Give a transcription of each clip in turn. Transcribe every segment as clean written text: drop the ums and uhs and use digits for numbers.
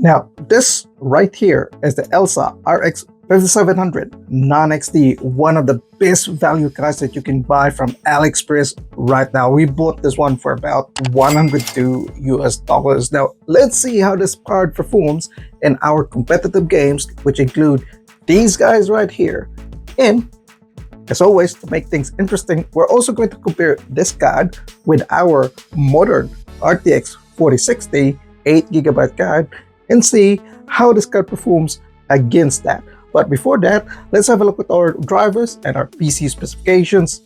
Now, this right here is the Elsa RX 5700 non-XT, one of the best value cards that you can buy from AliExpress right now. We bought this one for about $102 US. Now, let's see how this card performs in our competitive games, which include these guys right here. And as always, to make things interesting, we're also going to compare this card with our modern RTX 4060 8GB card and see how this card performs against that. But before that, let's have a look at our drivers and our PC specifications.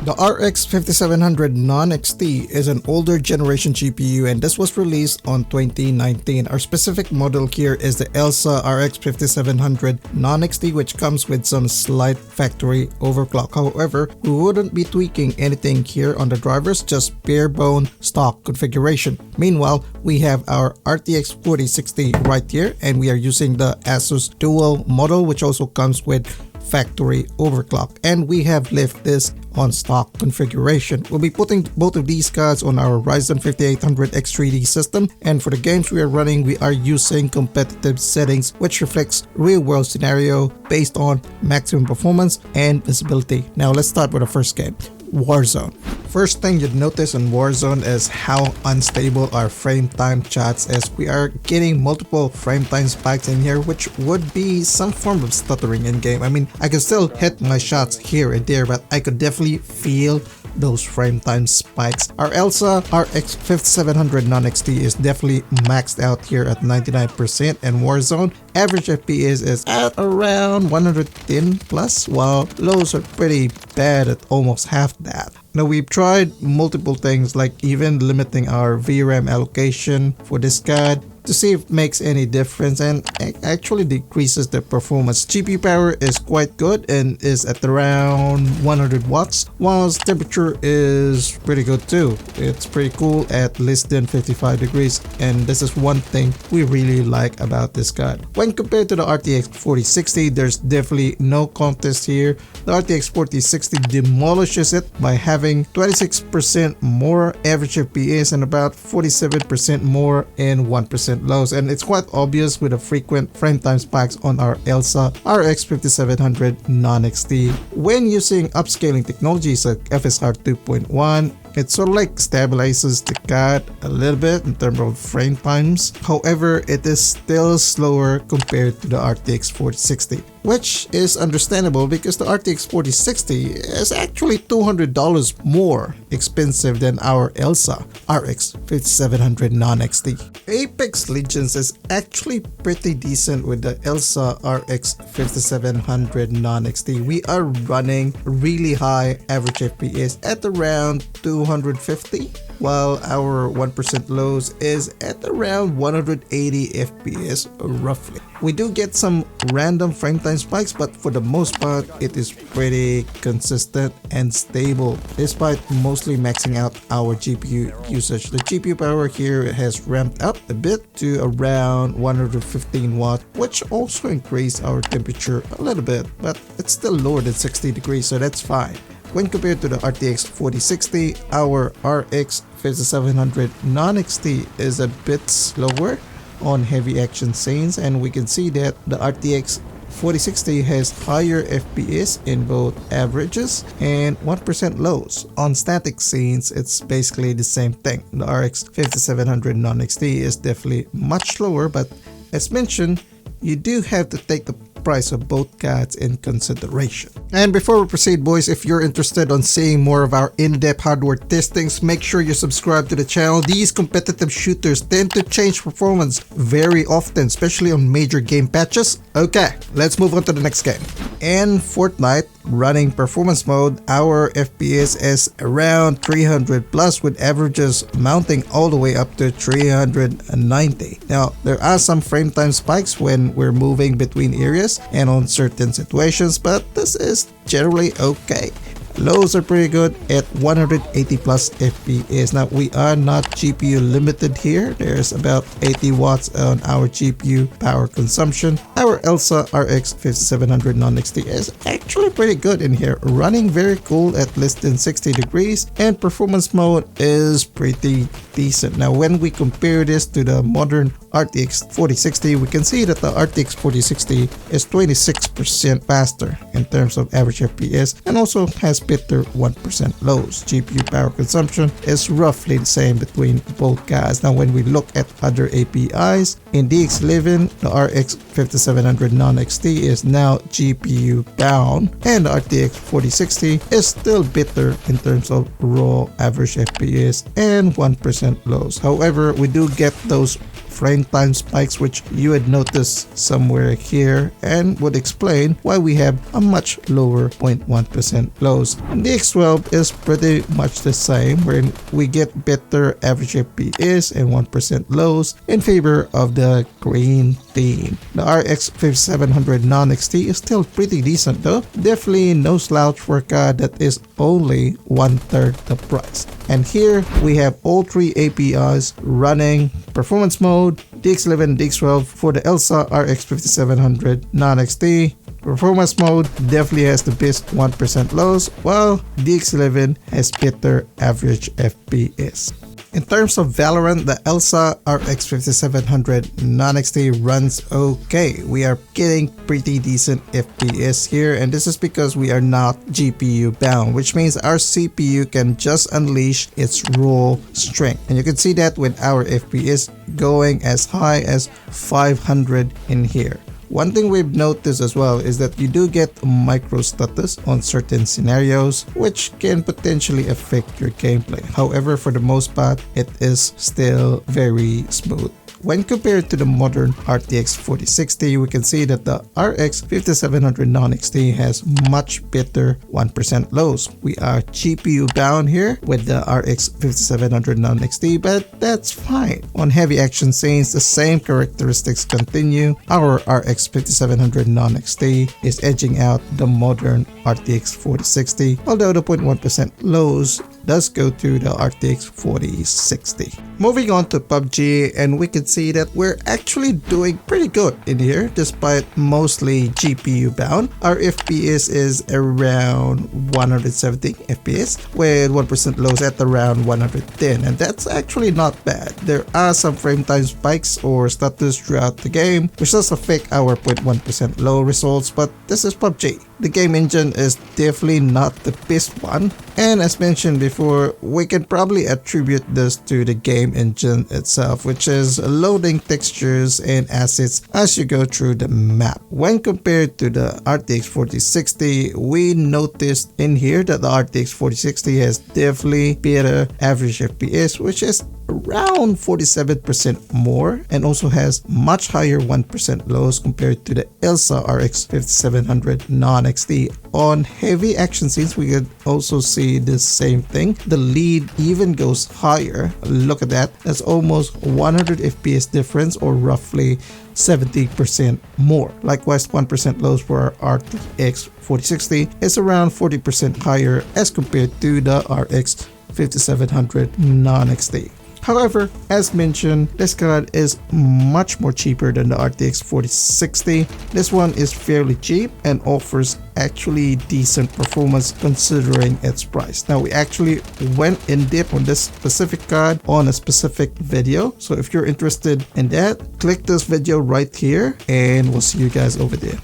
The RX 5700 non-XT is an older generation GPU, and this was released on 2019. Our specific model here is the Elsa RX 5700 non-XT, which comes with some slight factory overclock. However, we wouldn't be tweaking anything here on the drivers, just bare bone stock configuration. Meanwhile, we have our RTX 4060 right here, and we are using the Asus Dual model, which also comes with factory overclock, and we have left this on stock configuration. We'll be putting both of these cards on our Ryzen 5800 X3D system, and for the games we are running, we are using competitive settings, which reflects real-world scenario based on maximum performance and visibility. Now let's start with the first game, Warzone. First thing you'd notice in Warzone is how unstable our frame time charts is. We are getting multiple frame time spikes in here, which would be some form of stuttering in game. I mean, I can still hit my shots here and there, but I could definitely feel those frame time spikes. Our Elsa RX 5700 non-XT is definitely maxed out here at 99%, and Warzone average FPS is at around 110 plus, while lows are pretty bad at almost half that. Now, we've tried multiple things like even limiting our VRAM allocation for this card to see if it makes any difference, and it actually decreases the performance. GPU power is quite good and is at around 100 watts, whilst temperature is pretty good too. It's pretty cool at less than 55 degrees, and this is one thing we really like about this card. When compared to the RTX 4060, there's definitely no contest here. The RTX 4060 demolishes it by having 26% more average FPS and about 47% more in 1% lows, and it's quite obvious with the frequent frame time spikes on our Elsa RX 5700 non-XT. When using upscaling technologies like FSR 2.1, it sort of like stabilizes the card a little bit in terms of frame times. However, it is still slower compared to the RTX 4060, which is understandable because the RTX 4060 is actually $200 more expensive than our Elsa RX 5700 non-XT. Apex Legends is actually pretty decent with the Elsa RX 5700 non-XT. We are running really high average FPS at around 250, while our 1% lows is at around 180 FPS roughly. We do get some random frame time spikes, but for the most part it is pretty consistent and stable despite mostly maxing out our GPU usage. The GPU power here has ramped up a bit to around 115 watts, which also increased our temperature a little bit, but it's still lower than 60 degrees, so that's fine. When compared to the RTX 4060, our RX 5700 non-XT is a bit slower on heavy action scenes, and we can see that the RTX 4060 has higher FPS in both averages and 1% lows. On static scenes, it's basically the same thing. The RX 5700 non-XT is definitely much slower, but as mentioned, you do have to take the price of both cards in consideration. And before we proceed, boys, if you're interested on seeing more of our in-depth hardware testings, make sure you subscribe to the channel. These competitive shooters tend to change performance very often, especially on major game patches. Okay, let's move on to the next game. In Fortnite, running performance mode, our FPS is around 300 plus, with averages mounting all the way up to 390. Now, there are some frame time spikes when we're moving between areas and on certain situations, but this is generally okay. Lows are pretty good at 180 plus FPS. Now we are not GPU limited here. There's about 80 watts on our GPU power consumption. Our Elsa RX 5700 non-XT is actually pretty good in here, running very cool at less than 60 degrees, and performance mode is pretty decent. Now when we compare this to the modern RTX 4060, we can see that the RTX 4060 is 26% faster in terms of average FPS and also has better 1% lows. GPU power consumption is roughly the same between both guys. Now when we look at other APIs, in DX11, the RX 5700 non-XT is now GPU bound, and the RTX 4060 is still better in terms of raw average FPS and 1% lows. However, we do get those frame time spikes, which you would notice somewhere here, and would explain why we have a much lower 0.1% lows. And the X12 is pretty much the same, wherein we get better average FPS and 1% lows in favor of the green theme. The RX 5700 non-XT is still pretty decent though. Definitely no slouch for a card that is only 1/3 the price. And here we have all three APIs running: performance mode, DX11, DX12 for the Elsa RX 5700 non-XT. Performance mode definitely has the best 1% lows, while DX11 has better average FPS. In terms of Valorant, the Elsa RX 5700 non-XT runs okay. We are getting pretty decent FPS here, and this is because we are not GPU bound, which means our CPU can just unleash its raw strength. And you can see that with our FPS going as high as 500 in here. One thing we've noticed as well is that you do get micro stutters on certain scenarios, which can potentially affect your gameplay. However, for the most part, it is still very smooth. When compared to the modern RTX 4060, we can see that the RX 5700 non-XT has much better 1% lows. We are GPU bound here with the RX 5700 non-XT, but that's fine. On heavy action scenes, the same characteristics continue. Our RX 5700 non-XT is edging out the modern RTX 4060, although the 0.1% lows does go to the RTX 4060. Moving on to PUBG, and we can see that we're actually doing pretty good in here despite mostly GPU bound. Our FPS is around 170 FPS with 1% lows at around 110, and that's actually not bad. There are some frame time spikes or stutters throughout the game, which does affect our 0.1% low results, but this is PUBG. The game engine is definitely not the best one, and as mentioned before, we can probably attribute this to the game engine itself, which is loading textures and assets as you go through the map. When compared to the RTX 4060, we noticed in here that the RTX 4060 has definitely better average FPS, which is around 47% more, and also has much higher 1% lows compared to the Elsa RX 5700 non-XT. On heavy action scenes, we could also see the same thing. The lead even goes higher. Look at that. That's almost 100 FPS difference, or roughly 70% more. Likewise, 1% lows for our RTX 4060 is around 40% higher as compared to the RX 5700 non-XT. However, as mentioned, this card is much more cheaper than the RTX 4060. This one is fairly cheap and offers actually decent performance considering its price. Now, we actually went in depth on this specific card on a specific video. So if you're interested in that, click this video right here, and we'll see you guys over there.